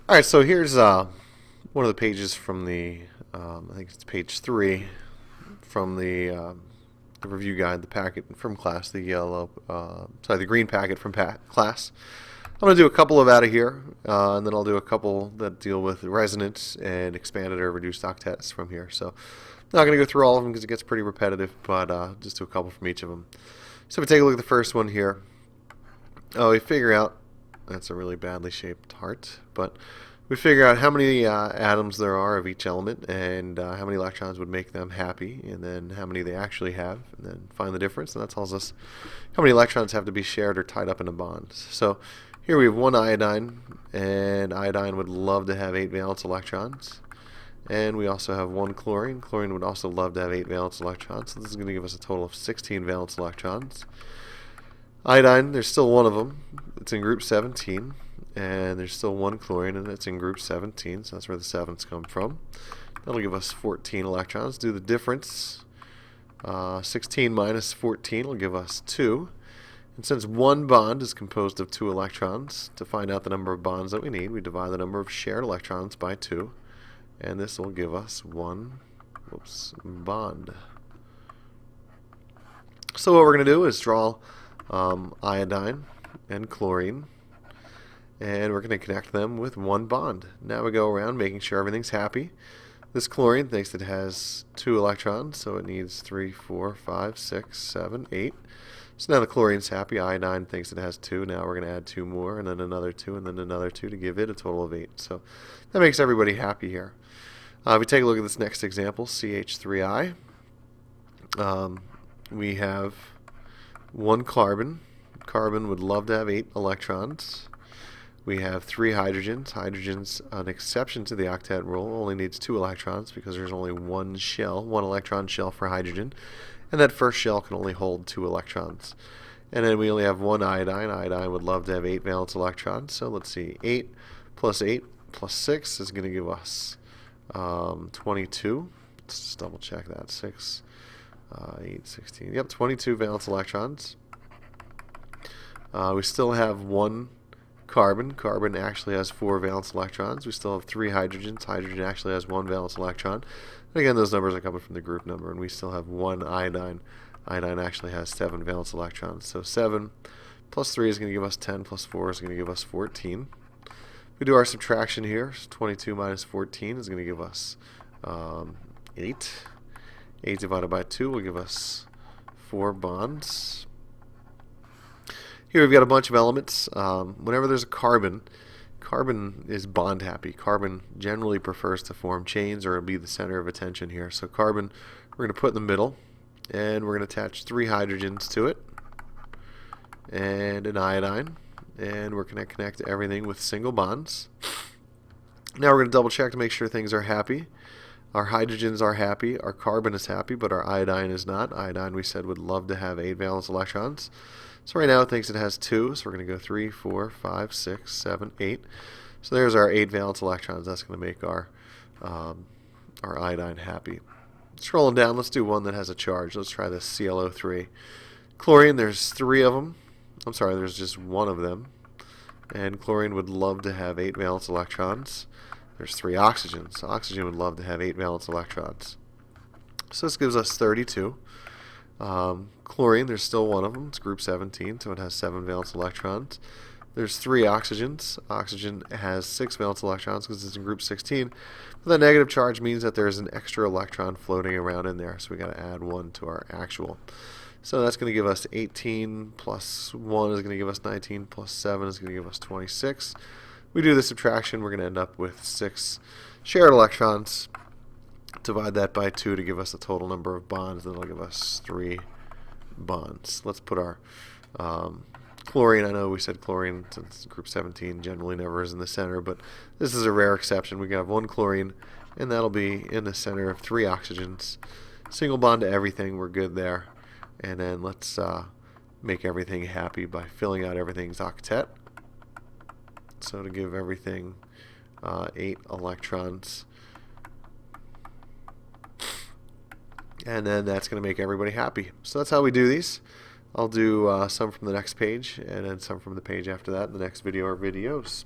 All right, so here's one of the pages from I think it's page 3 from the review guide, the packet from class, the green packet from class. I'm going to do a couple of out of here, and then I'll do a couple that deal with resonance and expanded or reduced octets from here. So I'm not going to go through all of them because it gets pretty repetitive, but just do a couple from each of them. So if we take a look at the first one here, we figure out, that's a really badly shaped heart, but we figure out how many atoms there are of each element and how many electrons would make them happy, and then how many they actually have, and then find the difference, and that tells us how many electrons have to be shared or tied up in a bond. So here we have one iodine, and iodine would love to have 8 valence electrons. And we also have one chlorine. Chlorine would also love to have 8 valence electrons, so this is going to give us a total of 16 valence electrons. Iodine, there's still one of them. It's in group 17. And there's still one chlorine, and it's in group 17, so that's where the 7's come from. That'll give us 14 electrons. Do the difference. 16 minus 14 will give us 2. And since one bond is composed of 2 electrons, to find out the number of bonds that we need, we divide the number of shared electrons by 2. And this will give us one bond. So what we're going to do is draw iodine and chlorine, and we're going to connect them with one bond. Now we go around making sure everything's happy. This chlorine thinks it has 2 electrons, so it needs 3, 4, 5, 6, 7, 8. So now the chlorine's happy. Iodine thinks it has 2. Now we're going to add 2 more, and then another 2, and then another 2 to give it a total of 8. So that makes everybody happy here. If we take a look at this next example, CH3I, we have one carbon. Carbon would love to have 8 electrons. We have 3 hydrogens. Hydrogen's an exception to the octet rule. Only needs 2 electrons because there's only one electron shell for hydrogen. And that first shell can only hold 2 electrons. And then we only have one iodine. Iodine would love to have 8 valence electrons. So let's see, 8 plus 6 is going to give us 22. Let's just double check that. 6, 8, 16. Yep, 22 valence electrons. We still have one carbon. Carbon actually has 4 valence electrons. We still have 3 hydrogens. Hydrogen actually has 1 valence electron. And again, those numbers are coming from the group number. And we still have one iodine. Iodine actually has 7 valence electrons. So 7 plus 3 is going to give us 10, plus 4 is going to give us 14. If we do our subtraction here, 22 minus 14 is going to give us 8. 8 divided by 2 will give us 4 bonds. Here we've got a bunch of elements. Whenever there's a carbon, carbon is bond happy. Carbon generally prefers to form chains or be the center of attention here. So carbon we're going to put in the middle, and we're going to attach 3 hydrogens to it and an iodine, and we're going to connect everything with single bonds. Now we're going to double check to make sure things are happy. Our hydrogens are happy, our carbon is happy, but our iodine is not. Iodine, we said, would love to have 8 valence electrons. So right now it thinks it has 2, so we're going to go 3, 4, 5, 6, 7, 8. So there's our 8 valence electrons. That's going to make our iodine happy. Scrolling down, let's do one that has a charge. Let's try this ClO3. Chlorine, there's 3 of them. I'm sorry, there's just 1 of them. And chlorine would love to have 8 valence electrons. There's 3 oxygens. Oxygen would love to have 8 valence electrons. So this gives us 32. Chlorine, there's still 1 of them. It's group 17, so it has 7 valence electrons. There's 3 oxygens. Oxygen has 6 valence electrons because it's in group 16. But that negative charge means that there's an extra electron floating around in there, so we got to add 1 to our actual. So that's going to give us 18 plus 1 is going to give us 19 plus 7 is going to give us 26. We do the subtraction, we're going to end up with 6 shared electrons. Divide that by 2 to give us the total number of bonds, then it'll give us 3 bonds. Let's put our chlorine. I know we said chlorine since group 17 generally never is in the center, but this is a rare exception. We have 1 chlorine, and that'll be in the center of 3 oxygens. Single bond to everything, we're good there. And then let's make everything happy by filling out everything's octet. So to give everything 8 electrons. And then that's going to make everybody happy. So that's how we do these. I'll do some from the next page and then some from the page after that in the next video or videos.